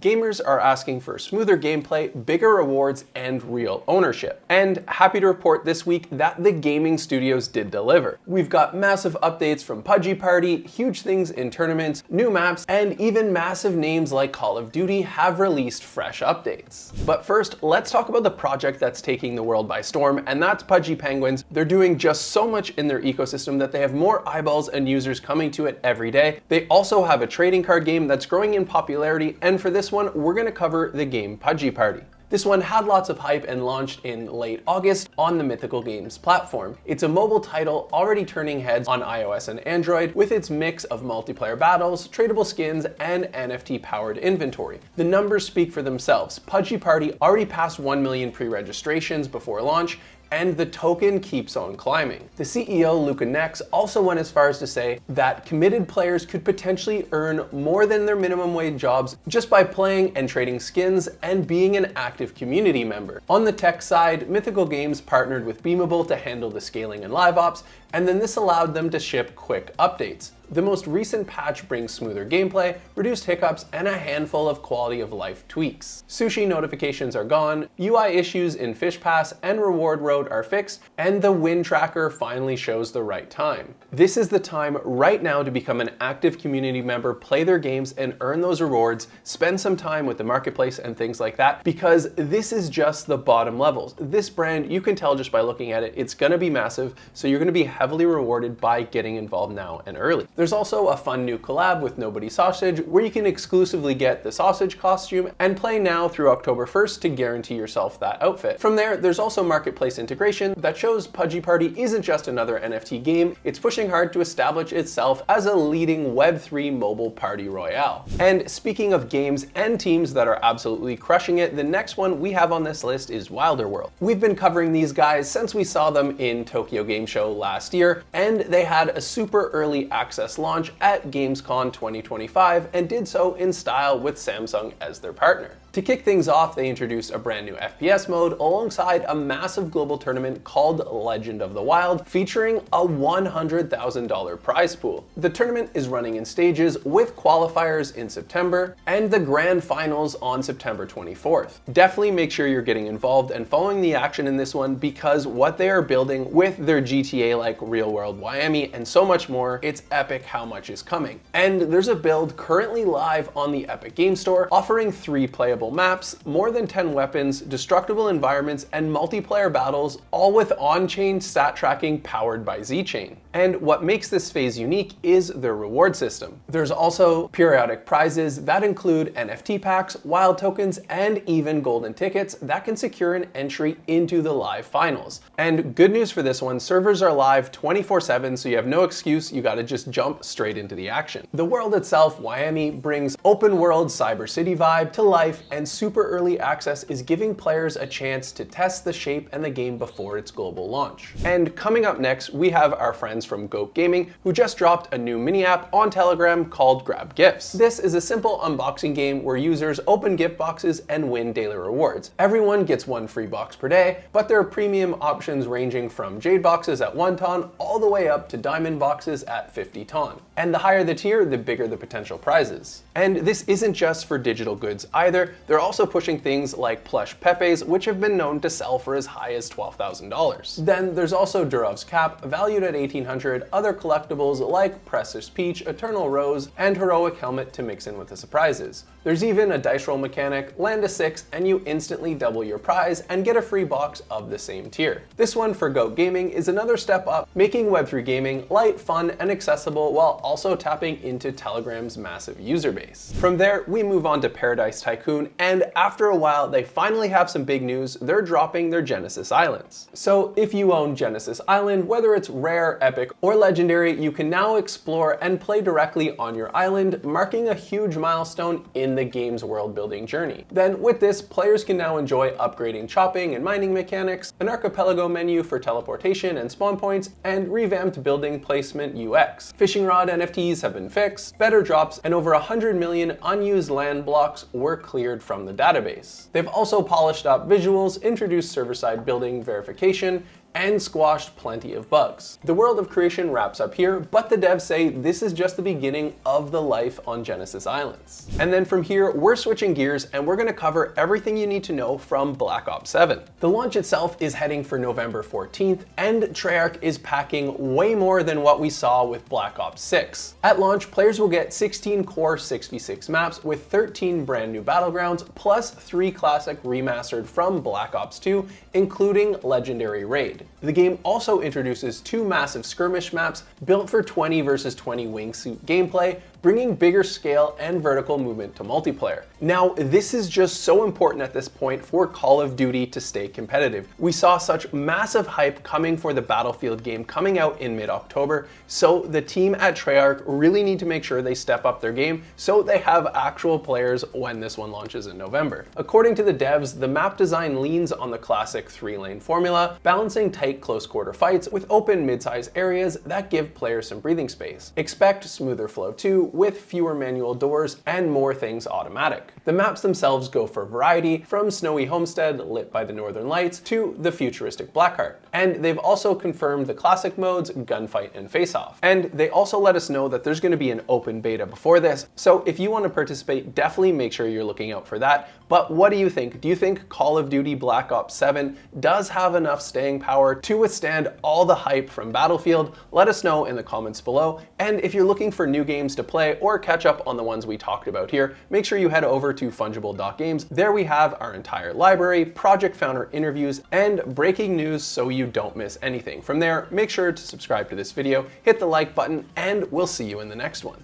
Gamers are asking for smoother gameplay, bigger rewards, and real ownership. And happy to report this week that the gaming studios did deliver. We've got massive updates from Pudgy Party, huge things in tournaments, new maps, and even massive names like Call of Duty have released fresh updates. But first, let's talk about the project that's taking the world by storm, and that's Pudgy Penguins. They're doing just so much in their ecosystem that they have more eyeballs and users coming to it every day. They also have a trading card game that's growing in popularity, and for this one, we're going to cover the game Pudgy Party. This one had lots of hype and launched in late August on the Mythical Games platform. It's a mobile title already turning heads on iOS and Android with its mix of multiplayer battles, tradable skins, and NFT-powered inventory. The numbers speak for themselves. Pudgy Party already passed 1 million pre-registrations before launch, and the token keeps on climbing. The CEO, Luca Nex, also went as far as to say that committed players could potentially earn more than their minimum wage jobs just by playing and trading skins and being an active community member. On the tech side, Mythical Games partnered with Beamable to handle the scaling and live ops, and then this allowed them to ship quick updates. The most recent patch brings smoother gameplay, reduced hiccups, and a handful of quality of life tweaks. Sushi notifications are gone, UI issues in Fish Pass and Reward Road are fixed, and the win tracker finally shows the right time. This is the time right now to become an active community member, play their games, and earn those rewards, spend some time with the marketplace and things like that, because this is just the bottom levels. This brand, you can tell just by looking at it, it's gonna be massive, so you're gonna be heavily rewarded by getting involved now and early. There's also a fun new collab with Nobody Sausage where you can exclusively get the sausage costume and play now through October 1st to guarantee yourself that outfit. From there, there's also marketplace integration that shows Pudgy Party isn't just another NFT game, it's pushing hard to establish itself as a leading Web3 mobile party royale. And speaking of games and teams that are absolutely crushing it, the next one we have on this list is Wilder World. We've been covering these guys since we saw them in Tokyo Game Show last year, and they had a super early access launch at Gamescom 2025 and did so in style with Samsung as their partner. To kick things off, they introduced a brand new FPS mode alongside a massive global tournament called Legend of the Wild, featuring a $100,000 prize pool. The tournament is running in stages with qualifiers in September and the grand finals on September 24th. Definitely make sure you're getting involved and following the action in this one, because what they are building with their GTA-like real-world Miami and so much more, it's epic how much is coming. And there's a build currently live on the Epic Game Store offering 3 playable maps, more than 10 weapons, destructible environments, and multiplayer battles, all with on-chain stat tracking powered by Z-Chain. And what makes this phase unique is their reward system. There's also periodic prizes that include NFT packs, wild tokens, and even golden tickets that can secure an entry into the live finals. And good news for this one, servers are live 24/7, so you have no excuse, you gotta just jump straight into the action. The world itself, Miami, brings open world Cyber City vibe to life, and super early access is giving players a chance to test the shape and the game before its global launch. And coming up next, we have our friends from GoatGaming, who just dropped a new mini app on Telegram called Grab Gifts. This is a simple unboxing game where users open gift boxes and win daily rewards. Everyone gets 1 free box per day, but there are premium options ranging from jade boxes at 1 ton all the way up to diamond boxes at 50 ton. And the higher the tier, the bigger the potential prizes. And this isn't just for digital goods either. They're also pushing things like plush Pepes, which have been known to sell for as high as $12,000. Then there's also Durov's cap, valued at $1,800, other collectibles like Precious Peach, Eternal Rose, and Heroic Helmet to mix in with the surprises. There's even a dice roll mechanic, land a 6, and you instantly double your prize and get a free box of the same tier. This one for GoatGaming is another step up, making Web3 gaming light, fun, and accessible while also tapping into Telegram's massive user base. From there, we move on to ParadiseTycoon, and after a while, they finally have some big news. They're dropping their Genesis Islands. So if you own Genesis Island, whether it's rare, epic, or legendary, you can now explore and play directly on your island, marking a huge milestone in the game's world-building journey. Then with this, players can now enjoy upgrading chopping and mining mechanics, an archipelago menu for teleportation and spawn points, and revamped building placement UX. Fishing rod NFTs have been fixed, better drops, and over 100 million unused land blocks were cleared from the database. They've also polished up visuals, introduced server-side building verification, and squashed plenty of bugs. The world of creation wraps up here, but the devs say this is just the beginning of the life on Genesis Islands. And then from here, we're switching gears and we're going to cover everything you need to know from Black Ops 7. The launch itself is heading for November 14th, and Treyarch is packing way more than what we saw with Black Ops 6. At launch, players will get 16 core 6v6 maps with 13 brand new battlegrounds, plus 3 classic remastered from Black Ops 2, including Legendary Raid. The game also introduces 2 massive skirmish maps built for 20 versus 20 wingsuit gameplay, bringing bigger scale and vertical movement to multiplayer. Now, this is just so important at this point for Call of Duty to stay competitive. We saw such massive hype coming for the Battlefield game coming out in mid-October, so the team at Treyarch really need to make sure they step up their game so they have actual players when this one launches in November. According to the devs, the map design leans on the classic 3-lane formula, balancing tight close-quarter fights with open mid-size areas that give players some breathing space. Expect smoother flow too, with fewer manual doors and more things automatic. The maps themselves go for variety, from Snowy Homestead lit by the Northern Lights to the futuristic Blackheart. And they've also confirmed the classic modes, Gunfight and Face Off. And they also let us know that there's going to be an open beta before this, so if you want to participate, definitely make sure you're looking out for that. But what do you think? Do you think Call of Duty Black Ops 7 does have enough staying power to withstand all the hype from Battlefield? Let us know in the comments below. And if you're looking for new games to play or catch up on the ones we talked about here, make sure you head over to Funjible Games. There we have our entire library, project founder interviews, and breaking news so you don't miss anything. From there, make sure to subscribe to this video, hit the like button, and we'll see you in the next one.